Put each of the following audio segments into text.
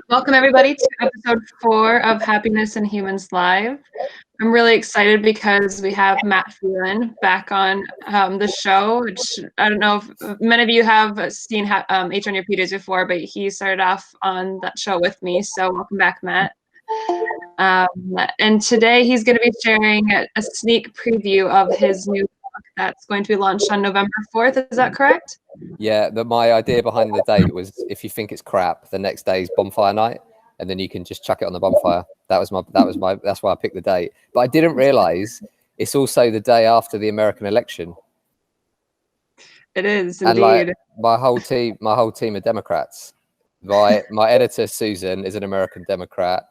Welcome, everybody, to episode 4 of Happiness and Humans Live. I'm really excited because we have Matt Phelan back on the show, which I don't know if many of you have seen H on Your PJs before, but he started off on that show with me. So welcome back, Matt. And today he's going to be sharing a sneak preview of his new book that's going to be launched on November 4th. Is that correct? Yeah, my idea behind the date was if you think it's crap, the next day is bonfire night, and then you can just chuck it on the bonfire. That's why I picked the date. But I didn't realize it's also the day after the American election. It is And indeed. like my whole team are Democrats. My editor Susan is an American Democrat.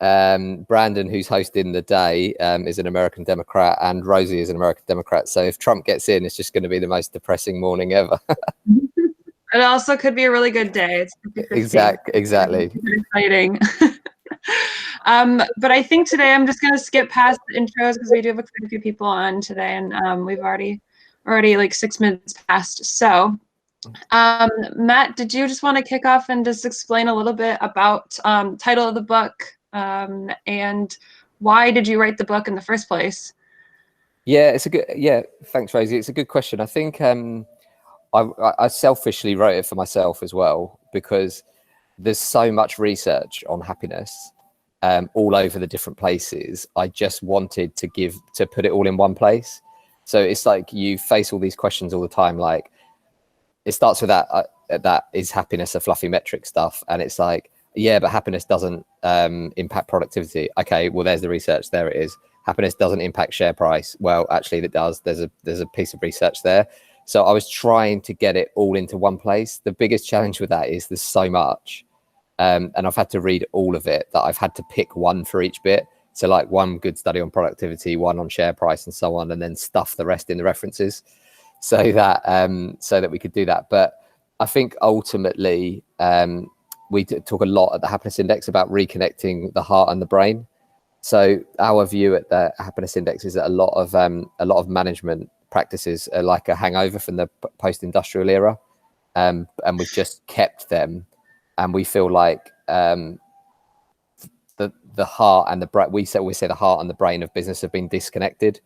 Brandon, who's hosting the day, is an American Democrat, and Rosie is an American Democrat. So if Trump gets in, it's just going to be the most depressing morning ever. It also could be a really good day. It's 50-50. Exactly. It's exciting. But I think today I'm just going to skip past the intros because we do have quite a few people on today, and we've already like 6 minutes past. So, Matt, did you just want to kick off and just explain a little bit about title of the book and why did you write the book in the first place? Yeah, thanks, Rosie. It's a good question. I think I selfishly wrote it for myself as well, because there's so much research on happiness all over the different places. I just wanted to put it all in one place. So it's like you face all these questions all the time. Like it starts with that is happiness a fluffy metric stuff, and it's like, yeah, but happiness doesn't impact productivity. Okay, well, there's the research. There it is. Happiness doesn't impact share price. Well, actually, it does. There's a piece of research there. So I was trying to get it all into one place. The biggest challenge with that is there's so much, and I've had to read all of it, that I've had to pick one for each bit. So like one good study on productivity, one on share price, and so on, and then stuff the rest in the references, so that we could do that. But I think ultimately we talk a lot at the Happiness Index about reconnecting the heart and the brain. So our view at the Happiness Index is that a lot of management practices are like a hangover from the post-industrial era, and we've just kept them, and we feel like the heart and the brain. We say the heart and the brain of business have been disconnected,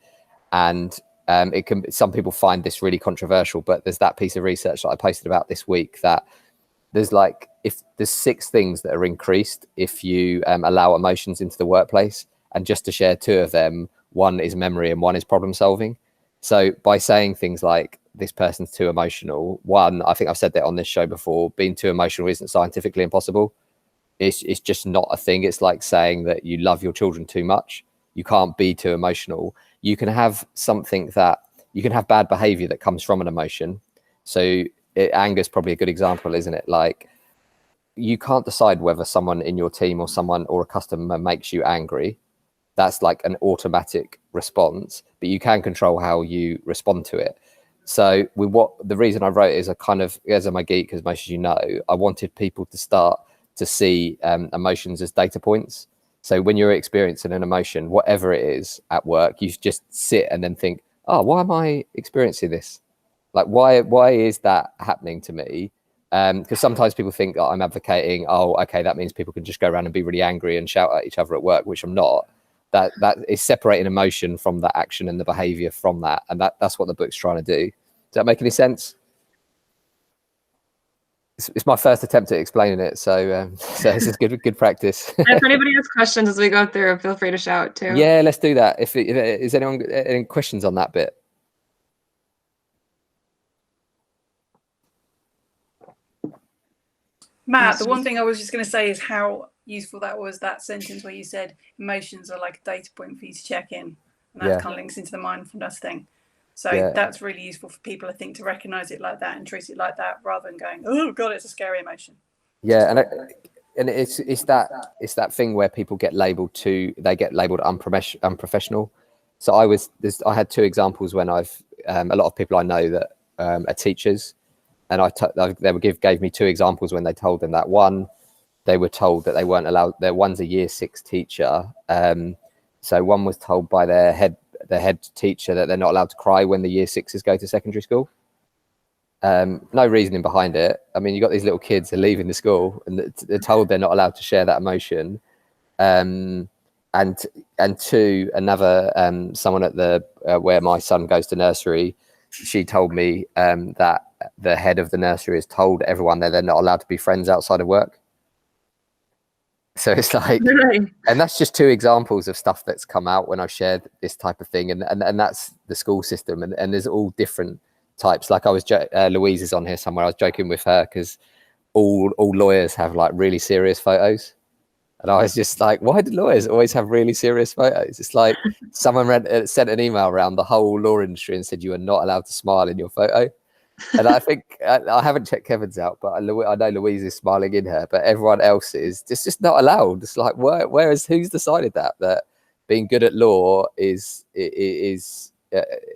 and it can. Some people find this really controversial, but there's that piece of research that I posted about this week that there's 6 things that are increased if you allow emotions into the workplace, and just to share 2 of them, one is memory and one is problem solving. So by saying things like this person's too emotional, one, I think I've said that on this show before, being too emotional isn't scientifically impossible. It's just not a thing. It's like saying that you love your children too much. You can't be too emotional. You can have bad behavior that comes from an emotion. So anger's probably a good example, isn't it? Like, you can't decide whether someone in your team or a customer makes you angry. That's like an automatic response, but you can control how you respond to it. So the reason I wrote it is as I'm a geek, as most of you know, I wanted people to start to see emotions as data points. So when you're experiencing an emotion, whatever it is at work, you just sit and then think, oh, why am I experiencing this? Like, why is that happening to me? Because sometimes people think, oh, I'm advocating, oh, okay, that means people can just go around and be really angry and shout at each other at work, which I'm not. That is separating emotion from that action and the behavior from that. And that's what the book's trying to do. Does that make any sense? It's my first attempt at explaining it, so this is good practice. If anybody has questions as we go through, feel free to shout too. Yeah, let's do that. If is anyone any questions on that bit? Matt, the one thing I was just going to say is how useful that was, that sentence where you said emotions are like a data point for you to check in, and that kind of links into the mindfulness thing. So that's really useful for people, I think, to recognize it like that and treat it like that, rather than going, oh god, it's a scary emotion. Yeah, and it's that thing where people get labeled unprofessional. So I had 2 examples when I've a lot of people I know that are teachers, and gave me 2 examples when they told them that. One, they were told that they weren't allowed. One's a year 6 teacher, so one was told by their head teacher that they're not allowed to cry when the year 6s go to secondary school. No reasoning behind it. I mean, you got these little kids who are leaving the school and they're told they're not allowed to share that emotion. And two, another someone at the where my son goes to nursery, she told me that the head of the nursery has told everyone that they're not allowed to be friends outside of work. So it's like, and that's just two examples of stuff that's come out when I've shared this type of thing, and that's the school system, and there's all different types. Like I was Louise is on here somewhere. I was joking with her because all lawyers have like really serious photos. And I was just like, why do lawyers always have really serious photos? It's like someone sent an email around the whole law industry and said you are not allowed to smile in your photo. And I think I haven't checked Kevin's out, but I know Louise is smiling in her, but everyone else is just not allowed. It's like, who's decided that being good at law is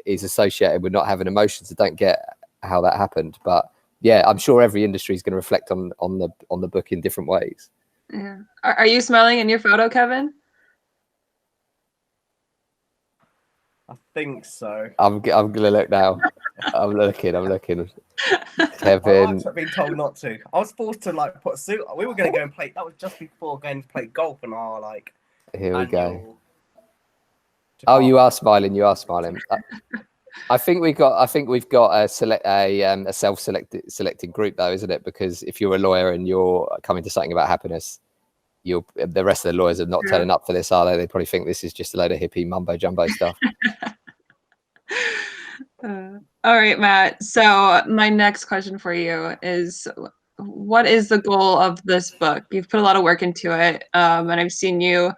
associated with not having emotions? I don't get how that happened, but yeah, I'm sure every industry is going to reflect on the book in different ways. Yeah. Are you smiling in your photo, Kevin? I think so. I'm gonna look now. I'm looking. Kevin. I've been told not to. I was forced to like put a suit on. We were going to go and play. That was just before going to play golf and our like. Here we go. Oh, you are smiling. I think we've got a self-selected group though, isn't it? Because if you're a lawyer and you're coming to something about happiness, the rest of the lawyers are not turning up for this, are they? They probably think this is just a load of hippie mumbo jumbo stuff. All right, Matt. So my next question for you is, what is the goal of this book? You've put a lot of work into it, and I've seen you.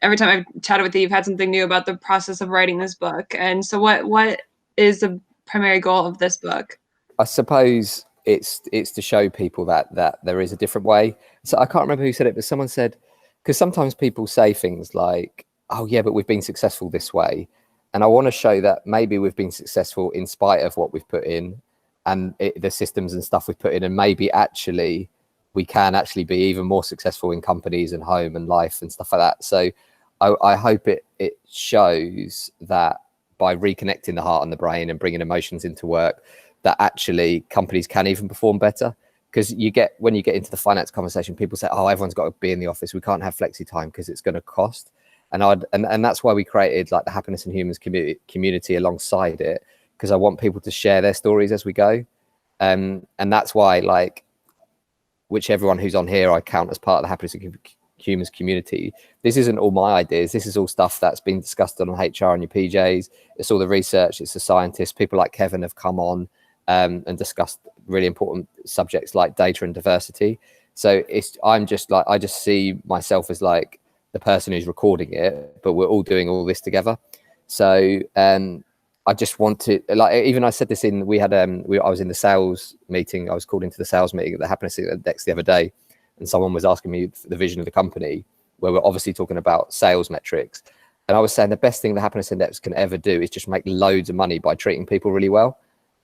Every time I've chatted with you, you've had something new about the process of writing this book. And so what is the primary goal of this book? I suppose it's to show people that there is a different way. So I can't remember who said it, but someone said, because sometimes people say things like, oh yeah, but we've been successful this way. And I want to show that maybe we've been successful in spite of what we've put in and the systems and stuff we've put in. And maybe actually we can actually be even more successful in companies and home and life and stuff like that. So I hope it shows that by reconnecting the heart and the brain and bringing emotions into work, that actually companies can even perform better. Because when you get into the finance conversation, people say, oh, everyone's got to be in the office. We can't have flexi time because it's going to cost. And that's why we created like the Happiness and Humans community alongside it, because I want people to share their stories as we go. And that's why, like, everyone who's on here I count as part of the Happiness and Humans community. This isn't all my ideas. This is all stuff that's been discussed on HR and your PJs. It's all the research. It's the scientists. People like Kevin have come on and discussed really important subjects like data and diversity. So I just see myself as like the person who's recording it, but we're all doing all this together. So I just want to, like, even I said this I was in the sales meeting. I was called into the sales meeting at the Happiness Index the other day, and someone was asking me the vision of the company, where we're obviously talking about sales metrics. And I was saying the best thing the Happiness Index can ever do is just make loads of money by treating people really well.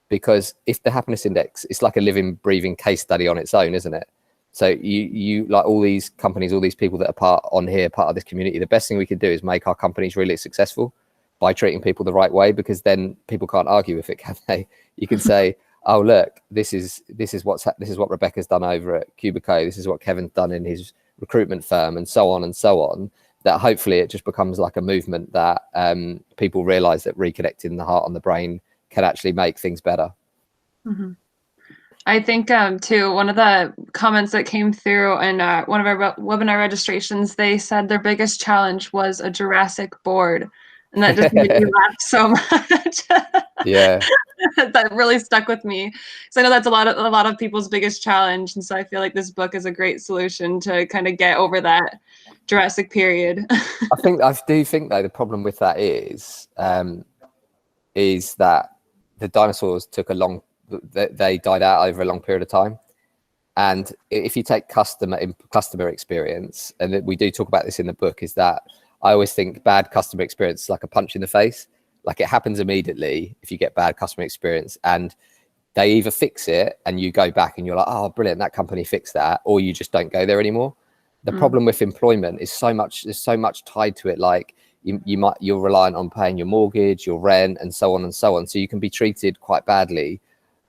Because if the Happiness Index, it's like a living, breathing case study on its own, isn't it? So you like all these companies, all these people that are part of this community, the best thing we can do is make our companies really successful by treating people the right way, because then people can't argue with it, can they? You can say, oh, look, this is what Rebecca's done over at Cubico. This is what Kevin's done in his recruitment firm, and so on and so on. That hopefully it just becomes like a movement that people realize that reconnecting the heart and the brain can actually make things better. Mm-hmm. I think too, one of the comments that came through in one of our webinar registrations, they said their biggest challenge was a Jurassic board, and that just made me laugh so much. Yeah. That really stuck with me. So I know that's a lot of people's biggest challenge, and so I feel like this book is a great solution to kind of get over that Jurassic period. I do think though the problem with that is that the dinosaurs they died out over a long period of time. And if you take customer experience, and we do talk about this in the book, is that I always think bad customer experience is like a punch in the face. Like, it happens immediately if you get bad customer experience, and they either fix it and you go back and you're like, oh, brilliant, that company fixed that, or you just don't go there anymore. The problem with employment is there's so much tied to it. Like you're reliant on paying your mortgage, your rent, and so on and so on. So you can be treated quite badly.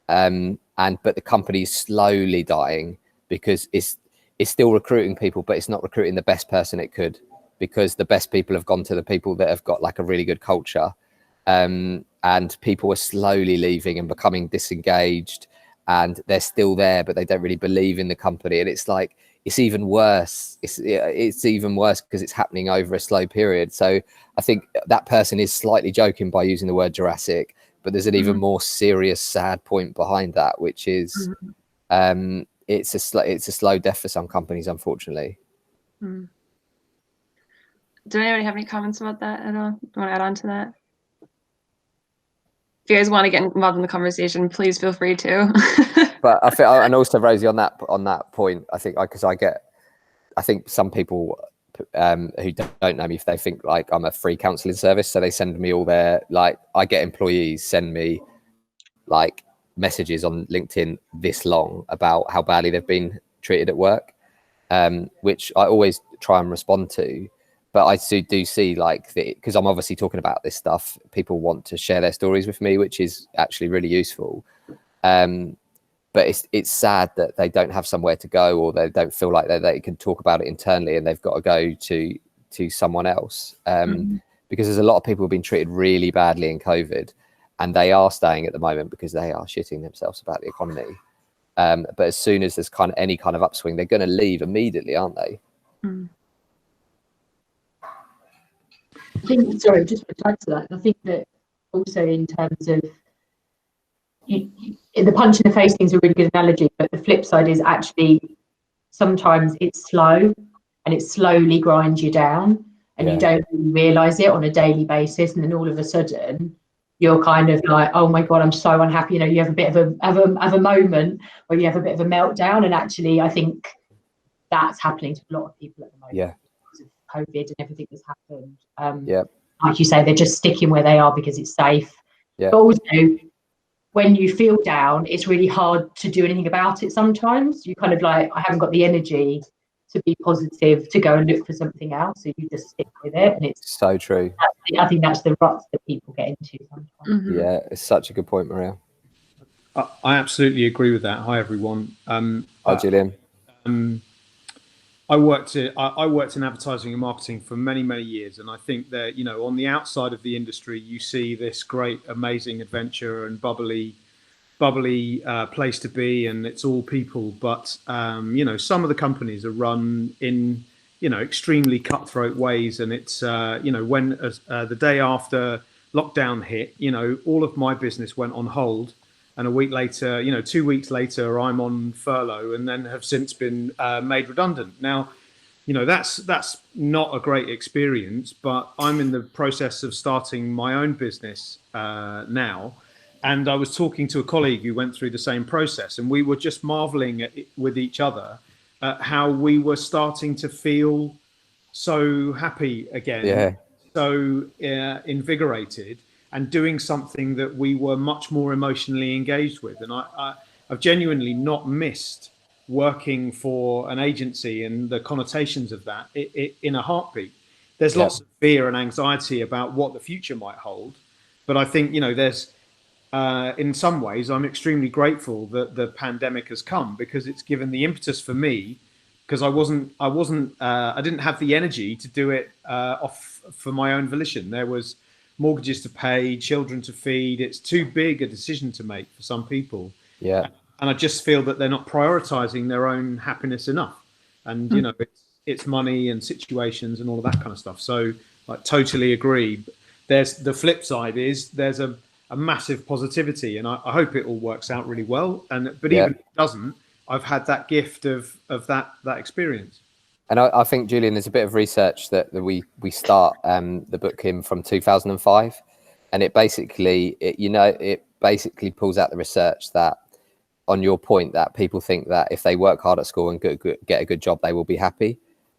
And but the company is slowly dying because it's still recruiting people, but it's not recruiting the best person it could, because the best people have gone to the people that have got like a really good culture, and people are slowly leaving and becoming disengaged, and they're still there, but they don't really believe in the company. And it's like, it's even worse. It's even worse because it's happening over a slow period. So I think that person is slightly joking by using the word Jurassic, but there's an even more serious, sad point behind that, which is it's a slow death for some companies, unfortunately. Do anybody have any comments about that at all? You want to add on to that? If you guys want to get involved in the conversation, please feel free to. But I think, and also Rosie, on that point, I think, because I think some people who don't know me, if they think like I'm a free counselling service, so they send me all their, like, I get employees send me like messages on LinkedIn this long about how badly they've been treated at work, which I always try and respond to. But I do see, like, because I'm obviously talking about this stuff, people want to share their stories with me, which is actually really useful. But it's sad that they don't have somewhere to go, or they don't feel like they can talk about it internally, and they've got to go to someone else. Because there's a lot of people who've been treated really badly in COVID, and they are staying at the moment because they are shitting themselves about the economy. But as soon as there's any kind of upswing, they're going to leave immediately, aren't they? I think, sorry, just to add to that, I think that also in terms of the punch in the face thing's a really good analogy, but the flip side is actually sometimes it's slow and it slowly grinds you down, and you don't really realise it on a daily basis, and then all of a sudden you're kind of like, oh my god, I'm so unhappy. You know, you have a bit of a moment where you have a bit of a meltdown, and actually I think that's happening to a lot of people at the moment because of COVID and everything that's happened. Like you say, they're just sticking where they are because it's safe. But also, when you feel down, it's really hard to do anything about it sometimes. You kind of like, I haven't got the energy to be positive, to go and look for something else, so you just stick with it. And it's so true. I think that's the ruts that people get into sometimes. Yeah, it's such a good point, Maria. I absolutely agree with that. Hi, everyone. Hi, Julian. I worked in advertising and marketing for many, many years, and I think that, you know, on the outside of the industry, you see this great, amazing adventure and bubbly place to be, and it's all people. But you know, some of the companies are run in, you know, extremely cutthroat ways, and it's you know, when the day after lockdown hit, you know, all of my business went on hold. And a week later, you know, 2 weeks later, I'm on furlough, and then have since been made redundant. Now, you know, that's not a great experience, but I'm in the process of starting my own business now. And I was talking to a colleague who went through the same process, and we were just marveling with each other at how we were starting to feel so happy again, so invigorated, and doing something that we were much more emotionally engaged with. And I've genuinely not missed working for an agency and the connotations of that in a heartbeat. There's lots of fear and anxiety about what the future might hold. But I think, you know, there's, in some ways, I'm extremely grateful that the pandemic has come, because it's given the impetus for me, because I didn't have the energy to do it for my own volition. There was mortgages to pay, children to feed. It's too big a decision to make for some people. And I just feel that they're not prioritizing their own happiness enough. And, you know, it's money and situations and all of that kind of stuff. So I totally agree. There's the flip side is there's a massive positivity, and I hope it all works out really well. But even if it doesn't, I've had that gift of that experience. And I think, Julian, there's a bit of research that we start the book in from 2005, and it basically pulls out the research that, on your point, that people think that if they work hard at school and get a good job, they will be happy.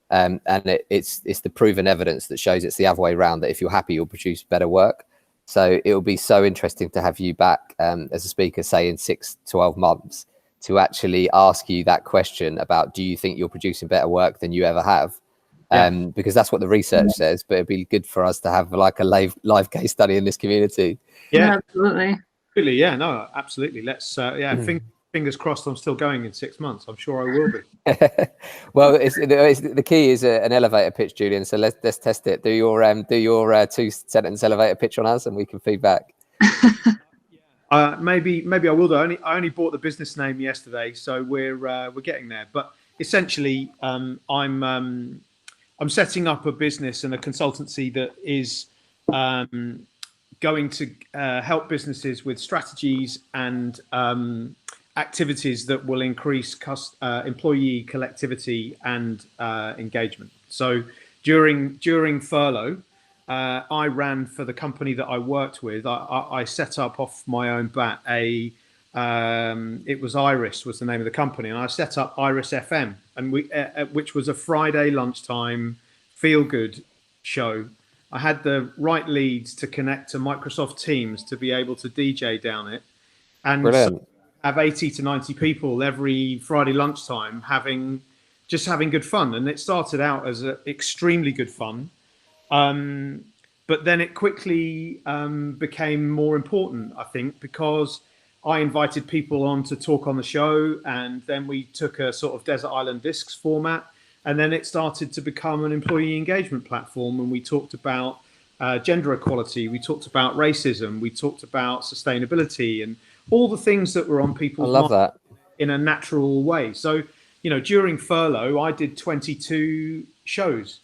And it's the proven evidence that shows it's the other way around, that if you're happy, you'll produce better work. So it will be so interesting to have you back as a speaker, say in 6 to 12 months, to actually ask you that question about, do you think you're producing better work than you ever have? Because that's what the research says, but it'd be good for us to have like a live case study in this community. Absolutely. Really, yeah, no, absolutely. Let's, fingers crossed I'm still going in 6 months. I'm sure I will be. Well, the key is an elevator pitch, Julian. So let's test it. Do your 2-sentence elevator pitch on us, and we can feedback. Maybe I will do. I only bought the business name yesterday, so we're getting there. But essentially, I'm setting up a business and a consultancy that is going to help businesses with strategies and activities that will increase employee collectivity and engagement. So during furlough, I ran for the company that I worked with. I set up off my own bat it was Iris was the name of the company, and I set up Iris FM, and which was a Friday lunchtime feel good show. I had the right leads to connect to Microsoft Teams to be able to DJ down it, and so have 80 to 90 people every Friday lunchtime having good fun. And it started out as extremely good fun. But then it quickly became more important, I think, because I invited people on to talk on the show, and then we took a sort of Desert Island Discs format, and then it started to become an employee engagement platform, and we talked about gender equality, we talked about racism, we talked about sustainability, and all the things that were on people's minds in a natural way. So, during furlough, I did 22 shows.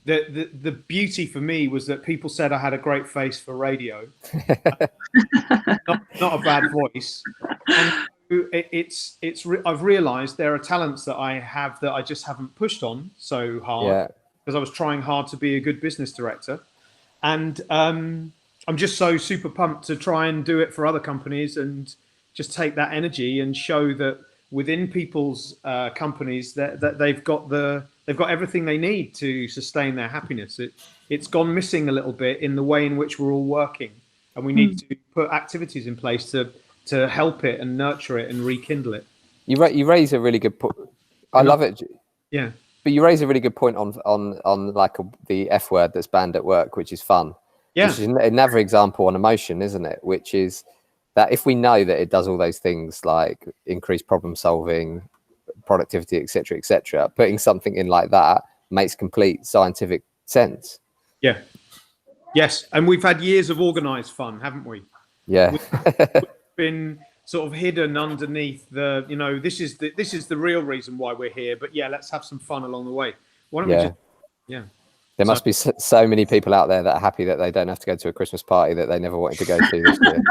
The beauty for me was that people said I had a great face for radio, not a bad voice. And I've realised there are talents that I have that I just haven't pushed on so hard because I was trying hard to be a good business director, and I'm just so super pumped to try and do it for other companies and just take that energy and show that within people's companies that they've got everything they need to sustain their happiness. It's gone missing a little bit in the way in which we're all working, and we need to put activities in place to help it and nurture it and rekindle it. You raise a really good point. I love it. Yeah, but you raise a really good point on like the F word that's banned at work, which is fun. Yeah, which is another example on emotion, isn't it? Which is that if we know that it does all those things like increase problem solving, productivity, etc., putting something in like that makes complete scientific sense. Yeah. Yes, and we've had years of organized fun, haven't we? Yeah. We've been sort of hidden underneath this is the real reason why we're here, but yeah, let's have some fun along the way. Why don't we just there must be so many people out there that are happy that they don't have to go to a Christmas party that they never wanted to go to this year.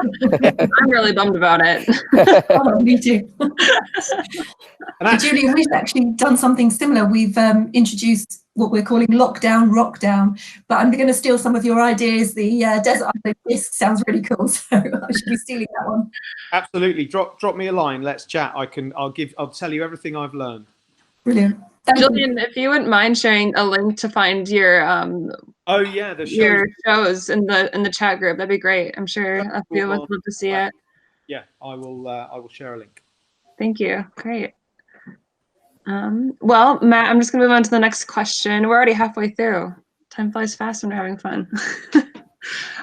I'm really bummed about it. Oh, me too. Julian, we've actually done something similar. We've introduced what we're calling lockdown, rockdown, but I'm going to steal some of your ideas. The Desert Island Disc sounds really cool, so I should be stealing that one. Absolutely. Drop me a line. Let's chat. I'll tell you everything I've learned. Brilliant. Julian, if you wouldn't mind sharing a link to find your your shows in the chat group, that'd be great. I'm sure a few of us would love to see it. Yeah, I will share a link. Thank you. Great. Well, Matt, I'm just gonna move on to the next question. We're already halfway through. Time flies fast when we're having fun.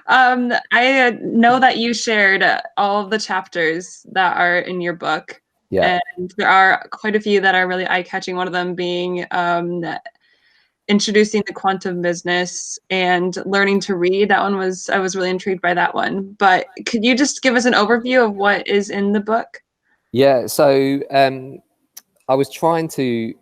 I know that you shared all of the chapters that are in your book. Yeah. And there are quite a few that are really eye-catching. One of them being introducing the quantum business and learning to read. I was really intrigued by that one. But could you just give us an overview of what is in the book? Yeah. So I was trying to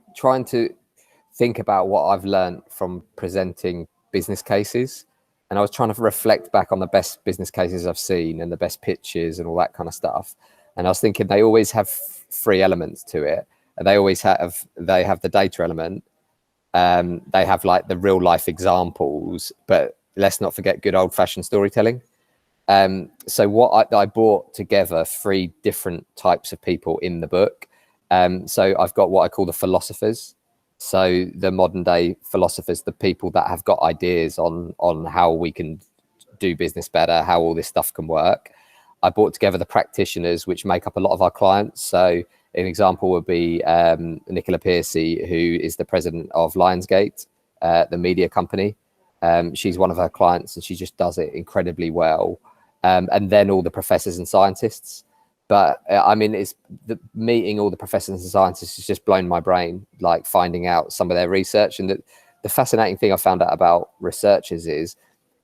think about what I've learned from presenting business cases, and I was trying to reflect back on the best business cases I've seen and the best pitches and all that kind of stuff. And I was thinking they always have three elements to it. And they have the data element. They have like the real life examples, but let's not forget good old fashioned storytelling. So what I brought together three different types of people in the book. So I've got what I call the philosophers. So the modern day philosophers, the people that have got ideas on how we can do business better, how all this stuff can work. I brought together the practitioners, which make up a lot of our clients. So an example would be Nicola Piercy, who is the president of Lionsgate, the media company. She's one of her clients, and she just does it incredibly well. and then all the professors and scientists. But I mean, it's meeting all the professors and scientists has just blown my brain, like finding out some of their research. And the fascinating thing I found out about researchers is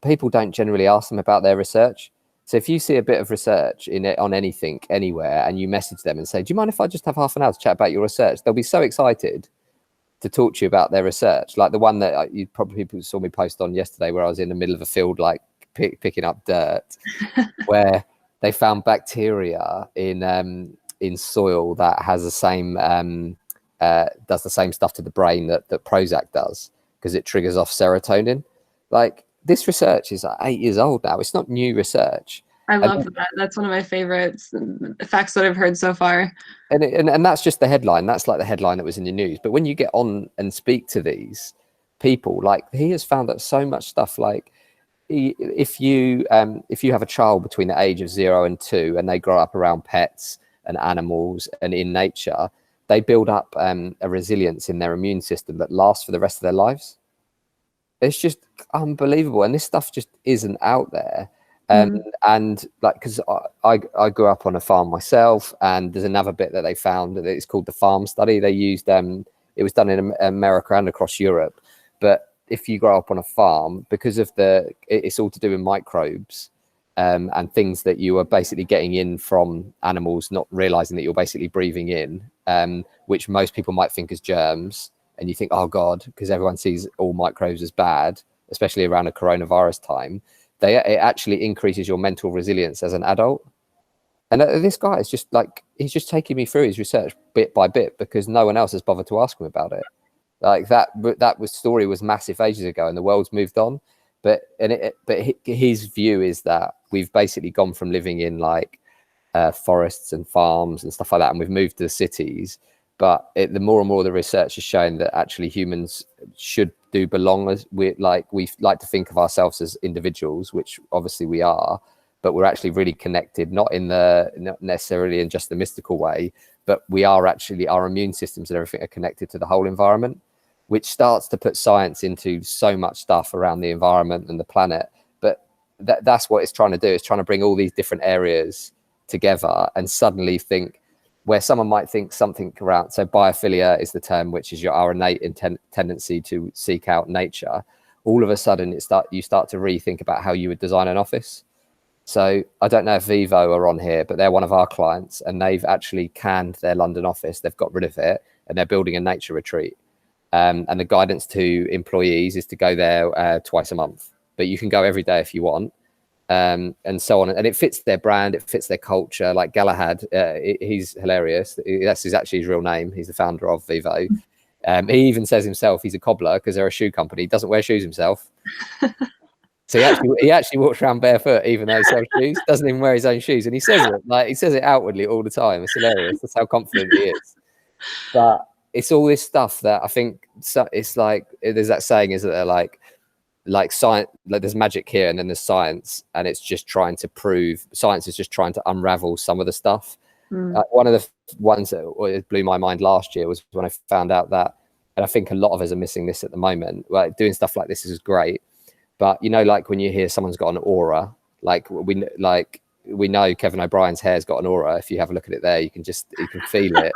people don't generally ask them about their research. So if you see a bit of research in it on anything, anywhere, and you message them and say, do you mind if I just have half an hour to chat about your research? They'll be so excited to talk to you about their research. Like the one that you probably saw me post on yesterday, where I was in the middle of a field, like picking up dirt, where they found bacteria in soil that has the same does the same stuff to the brain that Prozac does, because it triggers off serotonin. Like, this research is like 8 years old now. It's not new research. I love that. That's one of my favorites facts that I've heard so far. And that's just the headline. That's like the headline that was in the news. But when you get on and speak to these people, like, he has found that so much stuff, like, if you have a child between the age of 0 and 2 and they grow up around pets and animals and in nature, they build up a resilience in their immune system that lasts for the rest of their lives. It's just unbelievable, and this stuff just isn't out there. And like, because I grew up on a farm myself, and there's another bit that they found that it's called the farm study. They used it was done in America and across Europe, but if you grow up on a farm, because of it's all to do with microbes and things that you are basically getting in from animals, not realizing that you're basically breathing in, which most people might think is germs. And you think, oh God, because everyone sees all microbes as bad, especially around a coronavirus time. It actually increases your mental resilience as an adult. And this guy is just like, he's just taking me through his research bit by bit, because no one else has bothered to ask him about it. Like, that story was massive ages ago, and the world's moved on. But his view is that we've basically gone from living in like forests and farms and stuff like that, and we've moved to the cities. But the more and more the research is showing that actually humans do belong, as we like to think of ourselves as individuals, which obviously we are, but we're actually really connected, not necessarily in just the mystical way, but we are actually, our immune systems and everything are connected to the whole environment, which starts to put science into so much stuff around the environment and the planet. But that's what it's trying to do. It's trying to bring all these different areas together and suddenly think, where someone might think something around, so biophilia is the term, which is our innate tendency to seek out nature. All of a sudden, you start to rethink about how you would design an office. So I don't know if Vivo are on here, but they're one of our clients, and they've actually canned their London office. They've got rid of it, and they're building a nature retreat. And the guidance to employees is to go there twice a month, but you can go every day if you want. And so on, and it fits their brand, it fits their culture. Like Galahad, he's hilarious. That's actually his real name. He's the founder of Vivo. He even says himself he's a cobbler, because they're a shoe company. He doesn't wear shoes himself. So he actually walks around barefoot, even though he sells shoes. Doesn't even wear his own shoes, and he says it outwardly all the time. It's hilarious. That's how confident he is. But it's all this stuff that I think, it's like, there's that saying, is that they're like science, like there's magic here and then there's science, and it's just trying to prove, science is just trying to unravel some of the stuff. One of the ones that blew my mind last year was when I found out that, and I think a lot of us are missing this at the moment, like doing stuff like this is great, but you know, like when you hear someone's got an aura, like we know Kevin O'Brien's hair's got an aura. If you have a look at it there, you can feel it.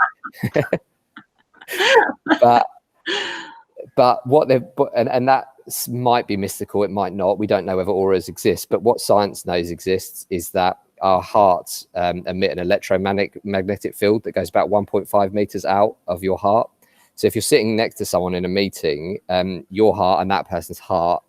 but what they've, and that might be mystical, it might not, we don't know whether auras exist, but what science knows exists is that our hearts emit an electromagnetic field that goes about 1.5 meters out of your heart. So if you're sitting next to someone in a meeting, your heart and that person's heart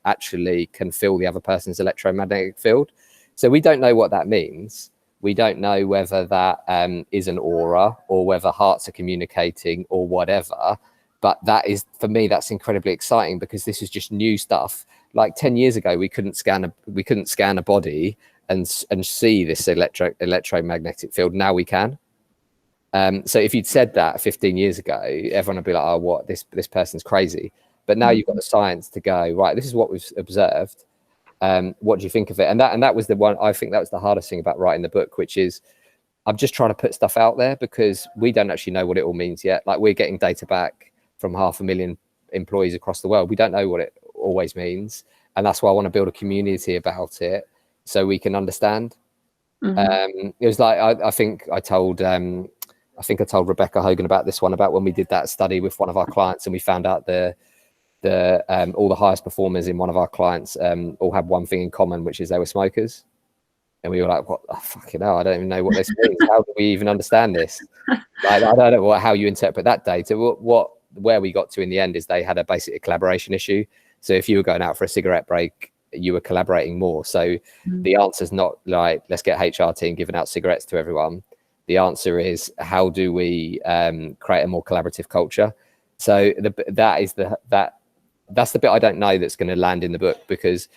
actually can feel the other person's electromagnetic field. So we don't know what that means. We don't know whether that is an aura, or whether hearts are communicating, or whatever. But that is, for me, that's incredibly exciting, because this is just new stuff. Like 10 years ago, we couldn't scan a body and see this electromagnetic field. Now we can. So if you'd said that 15 years ago, everyone would be like, oh, what, this person's crazy. But now you've got the science to go, right, this is what we've observed. What do you think of it? And that was the one, I think that was the hardest thing about writing the book, which is I'm just trying to put stuff out there, because we don't actually know what it all means yet. Like, we're getting data back from 500,000 employees across the world. We don't know what it always means. And that's why I want to build a community about it, so we can understand. It was like I think I told Rebecca Hogan about this one, about when we did that study with one of our clients, and we found out all the highest performers in one of our clients all had one thing in common, which is they were smokers. And we were like, what the fucking hell? I don't even know what this means. How do we even understand this? Like, I don't know how you interpret that data. Where we got to in the end is they had basically a collaboration issue. So if you were going out for a cigarette break, you were collaborating more. So the answer is not like, let's get HR team giving out cigarettes to everyone. The answer is, how do we create a more collaborative culture? So that's the bit I don't know that's going to land in the book, because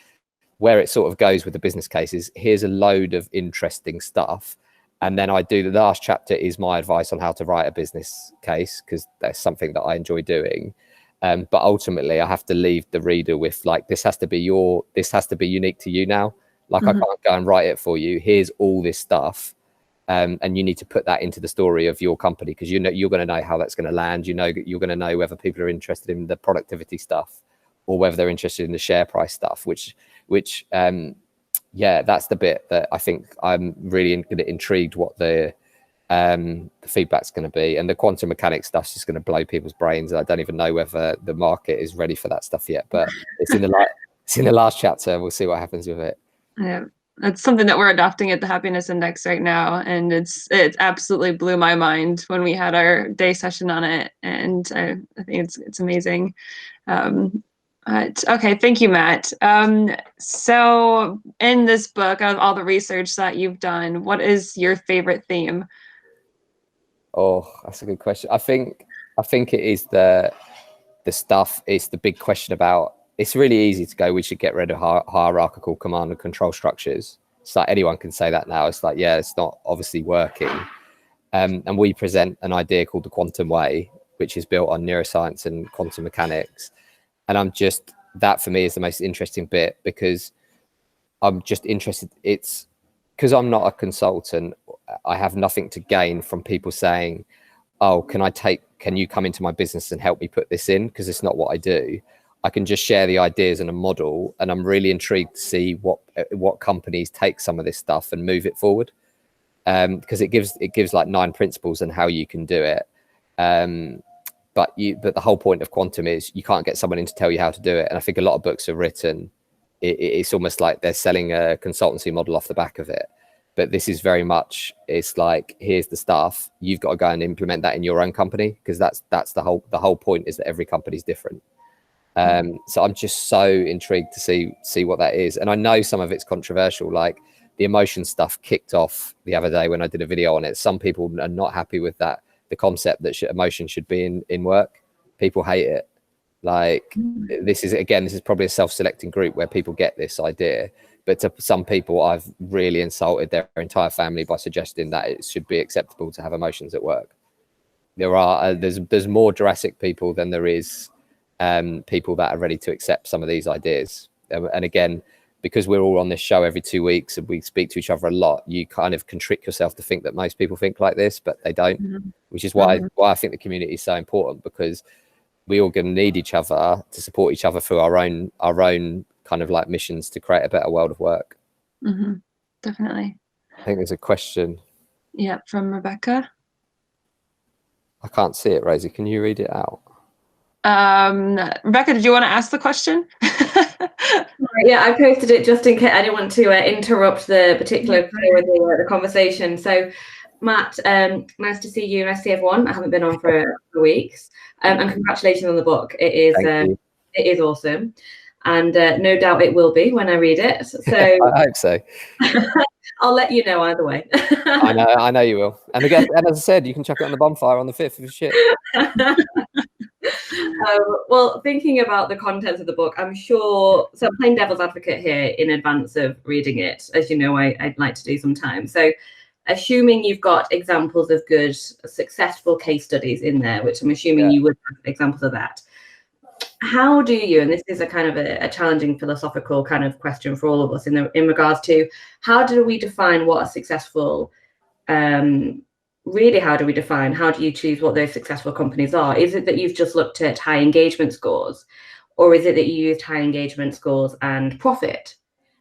where it sort of goes with the business cases, here's a load of interesting stuff, and then I do the last chapter is my advice on how to write a business case, because that's something that I enjoy doing. But ultimately I have to leave the reader with, like, this has to be unique to you now. Like, I can't go and write it for you. Here's all this stuff, and you need to put that into the story of your company, because you're going to know how that's going to land. You're going to know whether people are interested in the productivity stuff or whether they're interested in the share price stuff, which that's the bit that I think I'm really intrigued what the feedback's going to be. And the quantum mechanics stuff's just going to blow people's brains. I don't even know whether the market is ready for that stuff yet, but it's in the last chapter. We'll see what happens with it. Yeah. It's something that we're adopting at the Happiness Index right now, and it's absolutely blew my mind when we had our day session on it, and I think it's amazing. Okay, thank you, Matt. So in this book, of all the research that you've done, what is your favorite theme? Oh, that's a good question. I think it is the stuff. It's the big question about. It's really easy to go, we should get rid of hierarchical command and control structures. It's like anyone can say that now. It's like, yeah, it's not obviously working. And we present an idea called the quantum way, which is built on neuroscience and quantum mechanics. And that for me is the most interesting bit, because I'm just interested. It's because I'm not a consultant. I have nothing to gain from people saying, oh, can you come into my business and help me put this in? Because it's not what I do. I can just share the ideas and a model, and I'm really intrigued to see what companies take some of this stuff and move it forward, because it gives like 9 principles on how you can do it. But the whole point of quantum is you can't get someone in to tell you how to do it. And I think a lot of books are written. It's almost like they're selling a consultancy model off the back of it. But this is very much, it's like, here's the stuff. You've got to go and implement that in your own company, because that's the whole point, is that every company is different. So I'm just so intrigued to see what that is. And I know some of it's controversial, like the emotion stuff kicked off the other day when I did a video on it. Some people are not happy with that, the concept that emotion should be in work. People hate it. Like, this is probably a self-selecting group where people get this idea, but to some people, I've really insulted their entire family by suggesting that it should be acceptable to have emotions at work. There's more Jurassic people than there is people that are ready to accept some of these ideas. And again, because we're all on this show every 2 weeks and we speak to each other a lot, you kind of can trick yourself to think that most people think like this, but they don't, which is why I think the community is so important, because we all going to need each other to support each other through our own kind of like missions to create a better world of work. Definitely. I think there's a question. Yeah, from Rebecca. I can't see it, Rosie. Can you read it out? Rebecca, did you want to ask the question? Yeah, I posted it just in case. I didn't want to interrupt the particular flow of the conversation. So, Matt, nice to see you. Nice to see everyone. I haven't been on for weeks. And congratulations on the book. It is awesome, and no doubt it will be when I read it. So I hope so. I'll let you know either way. I know you will. And again, and as I said, you can chuck it on the bonfire on the 5th of shit. Well, thinking about the contents of the book, I'm sure, so I'm playing devil's advocate here in advance of reading it, as you know I'd like to do sometimes. So assuming you've got examples of good, successful case studies in there, which I'm assuming you would have examples of that, how do you, and this is a kind of a challenging philosophical kind of question for all of us in regards to, how do we define what a successful, really, how do you choose what those successful companies are? Is it that you've just looked at high engagement scores, or is it that you used high engagement scores and profit?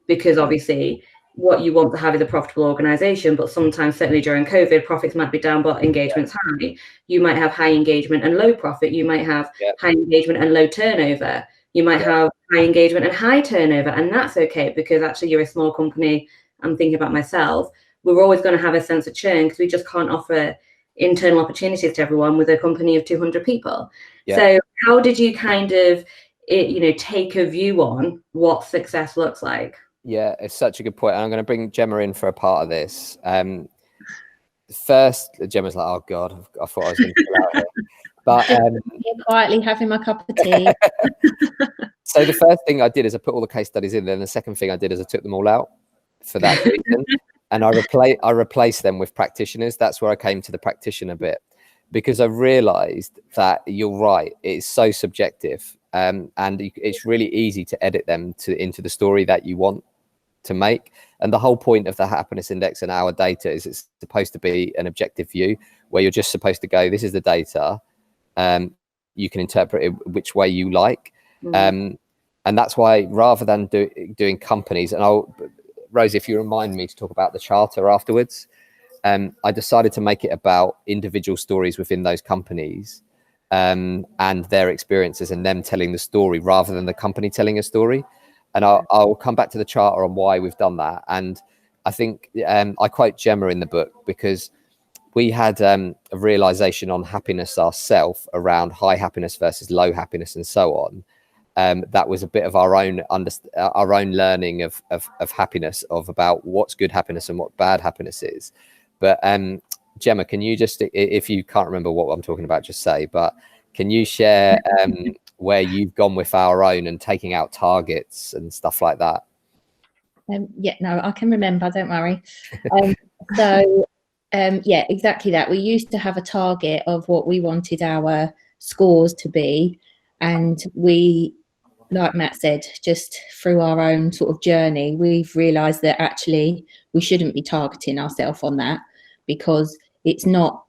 Because obviously what you want to have is a profitable organization, but sometimes, certainly during COVID, profits might be down, but engagement's high. You might have high engagement and low profit. You might have high engagement and low turnover. You might have high engagement and high turnover, and that's okay, because actually you're a small company. I'm thinking about myself. We're always going to have a sense of churn because we just can't offer internal opportunities to everyone with a company of 200 people. So how did you kind of, take a view on what success looks like? Yeah, it's such a good point. And I'm going to bring Gemma in for a part of this. First, Gemma's like, oh God, I thought I was going to pull out here. But quietly having my cup of tea. So the first thing I did is I put all the case studies in. Then the second thing I did is I took them all out for that reason. And I replaced them with practitioners. That's where I came to the practitioner bit, because I realized that you're right. It's so subjective. And it's really easy to edit them into the story that you want to make. And the whole point of the happiness index and our data is it's supposed to be an objective view where you're just supposed to go, this is the data. You can interpret it which way you like. And that's why, rather than doing companies, and Rosie, if you remind me to talk about the charter afterwards, I decided to make it about individual stories within those companies and their experiences and them telling the story rather than the company telling a story. And I'll come back to the charter on why we've done that. And I think I quote Gemma in the book because we had a realization on happiness ourselves around high happiness versus low happiness and so on. That was a bit of our own learning of happiness, of about what's good happiness and what bad happiness is. But Gemma, can you just, if you can't remember what I'm talking about, just say, but can you share where you've gone with our own and taking out targets and stuff like that? Yeah, no, I can remember, don't worry. Yeah, exactly that. We used to have a target of what we wanted our scores to be. And we, like Matt said, just through our own sort of journey, we've realised that actually we shouldn't be targeting ourselves on that, because it's not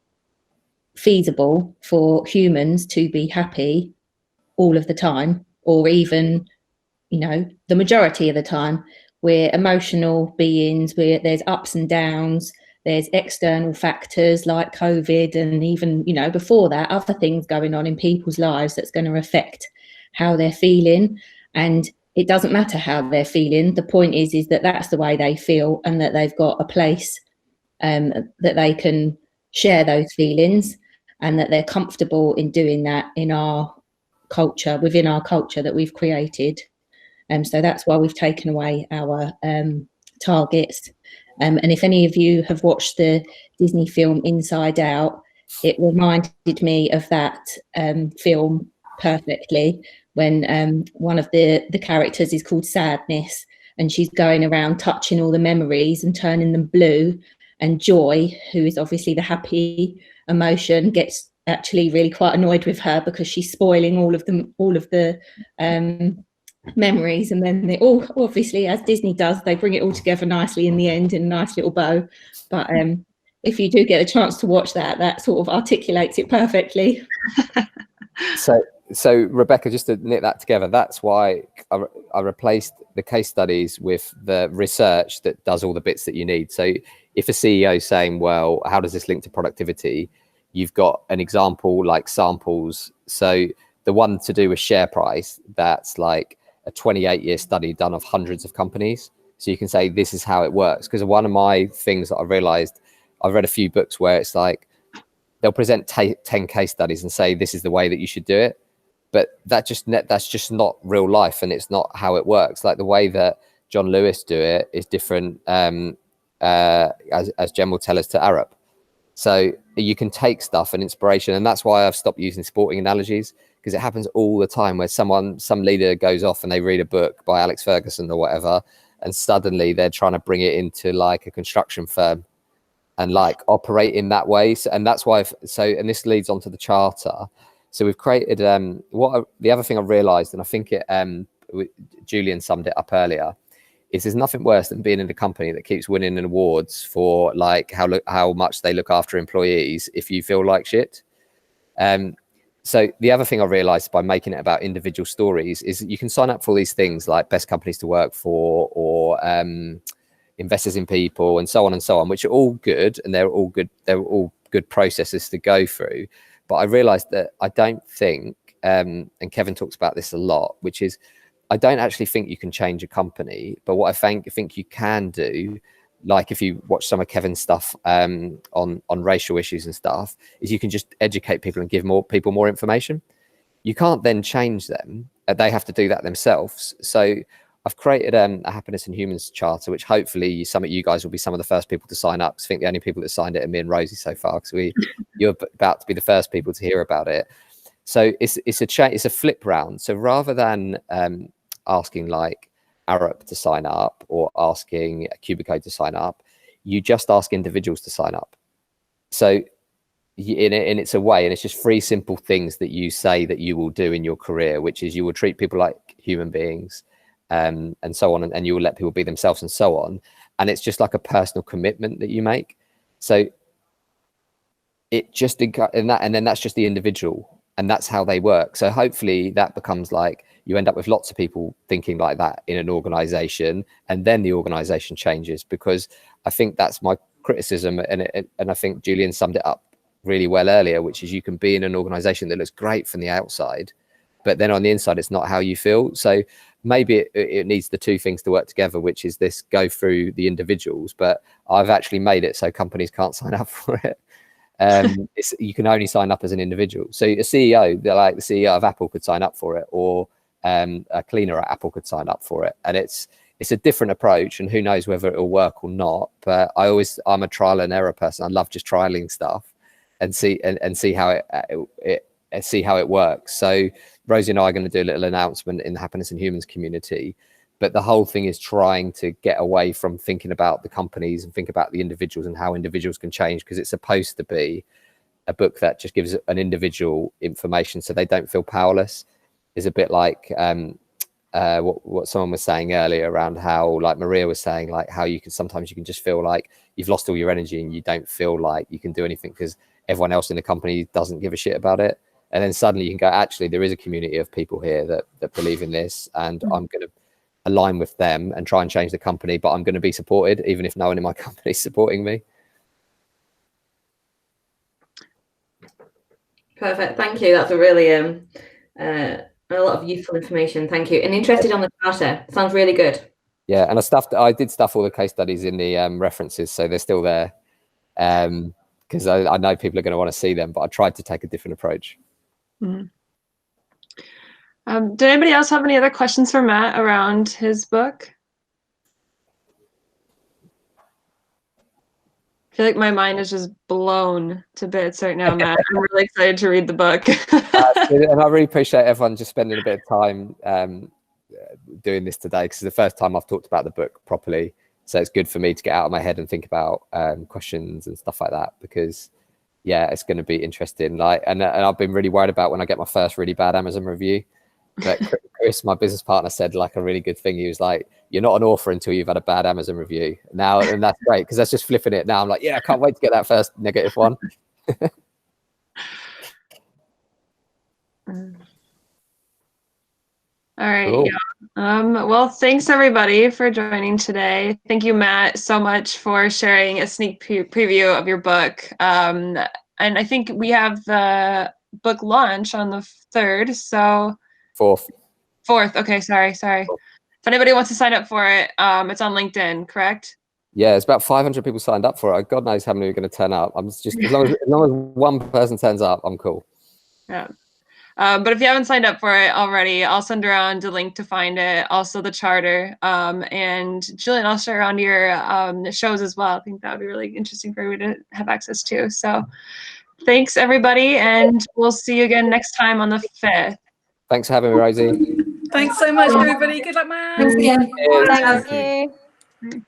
feasible for humans to be happy all of the time, or even, the majority of the time. We're emotional beings. There's ups and downs. There's external factors like COVID, and even, before that, other things going on in people's lives that's going to affect how they're feeling. And it doesn't matter how they're feeling. The point is that that's the way they feel, and that they've got a place that they can share those feelings, and that they're comfortable in doing that in our culture, within our culture that we've created. So that's why we've taken away our targets. And if any of you have watched the Disney film Inside Out, it reminded me of that film perfectly, when one of the characters is called Sadness, and she's going around touching all the memories and turning them blue. And Joy, who is obviously the happy emotion, gets actually really quite annoyed with her because she's spoiling all of the memories. And then they all, obviously, as Disney does, they bring it all together nicely in the end in a nice little bow. But if you do get a chance to watch that sort of articulates it perfectly. So Rebecca, just to knit that together, that's why I replaced the case studies with the research that does all the bits that you need. So if a CEO is saying, well, how does this link to productivity? You've got an example like samples. So the one to do with share price, that's like a 28-year study done of hundreds of companies. So you can say, this is how it works. Because one of my things that I realized, I've read a few books where it's like, they'll present 10 case studies and say, this is the way that you should do it. But that's just not real life, and it's not how it works. Like the way that John Lewis do it is different, as Jem will tell us, to Arup. So you can take stuff and inspiration, and that's why I've stopped using sporting analogies, because it happens all the time where some leader goes off and they read a book by Alex Ferguson or whatever, and suddenly they're trying to bring it into like a construction firm and like operate in that way. So, and that's why. And this leads on to the charter. So we've created the other thing I realized, and I think Julian summed it up earlier, is there's nothing worse than being in a company that keeps winning awards for like how much they look after employees if you feel like shit. So the other thing I realized by making it about individual stories is you can sign up for these things like best companies to work for, or investors in people, and so on, which are all good, and they're all good processes to go through. But I realized that I don't think, and Kevin talks about this a lot, which is I don't actually think you can change a company. But what I think you can do, like if you watch some of Kevin's stuff on racial issues and stuff, is you can just educate people and give people more information. You can't then change them. They have to do that themselves. So I've created a Happiness and Humans charter, which hopefully some of you guys will be some of the first people to sign up. I think the only people that signed it are me and Rosie so far, because you're about to be the first people to hear about it. So it's a flip round. So rather than asking like Arup to sign up or asking Cubico to sign up, you just ask individuals to sign up. So it's a way, and it's just 3 simple things that you say that you will do in your career, which is you will treat people like human beings, and so on, and you will let people be themselves, and so on. And it's just like a personal commitment that you make. So it just and then that's just the individual, and that's how they work. So hopefully that becomes like you end up with lots of people thinking like that in an organization, and then the organization changes. Because I think that's my criticism, and I think Julian summed it up really well earlier, which is you can be in an organization that looks great from the outside, but then on the inside it's not how you feel. So maybe it needs the 2 things to work together, which is this go through the individuals. But I've actually made it so companies can't sign up for it. You can only sign up as an individual. So a CEO, like the CEO of Apple, could sign up for it, or a cleaner at Apple could sign up for it. And it's a different approach, and who knows whether it will work or not. But I'm a trial and error person. I love just trialing stuff and see how it works. So Rosie and I are going to do a little announcement in the Happiness and Humans community, but the whole thing is trying to get away from thinking about the companies and think about the individuals and how individuals can change, because it's supposed to be a book that just gives an individual information so they don't feel powerless. Is a bit like what someone was saying earlier around how, like Maria was saying, like how sometimes you can just feel like you've lost all your energy and you don't feel like you can do anything because everyone else in the company doesn't give a shit about it. And then suddenly you can go, actually, there is a community of people here that believe in this, and I'm going to align with them and try and change the company, but I'm going to be supported even if no one in my company is supporting me. Perfect. Thank you. That's a really a lot of useful information. Thank you. And interested on the charter. Sounds really good. Yeah, and I did stuff all the case studies in the references, so they're still there, because I know people are going to want to see them, but I tried to take a different approach. Mm-hmm. Did anybody else have any other questions for Matt around his book? I feel like my mind is just blown to bits right now, Matt. I'm really excited to read the book. And I really appreciate everyone just spending a bit of time doing this today, because it's the first time I've talked about the book properly. So it's good for me to get out of my head and think about questions and stuff like that, because yeah, it's going to be interesting. And I've been really worried about when I get my first really bad Amazon review. But Chris, my business partner, said like a really good thing. He was like, "You're not an author until you've had a bad Amazon review." Now, and that's great, because that's just flipping it. Now I'm like, yeah, I can't wait to get that first negative one. All right. Cool. Yeah. Well, thanks everybody for joining today. Thank you, Matt, so much for sharing a sneak preview of your book. And I think we have the book launch on the 3rd. So 4th. Okay. Sorry. If anybody wants to sign up for it, it's on LinkedIn, correct? Yeah, it's about 500 people signed up for it. God knows how many are going to turn up. I'm just as long as one person turns up, I'm cool. Yeah. But if you haven't signed up for it already, I'll send around a link to find it, also the charter. And Julian, I'll share around your shows as well. I think that would be really interesting for everybody to have access to. So thanks, everybody, and we'll see you again next time on the 5th. Thanks for having me, Rosie. Thanks so much, everybody. Good luck, man. Thanks again. Thank you.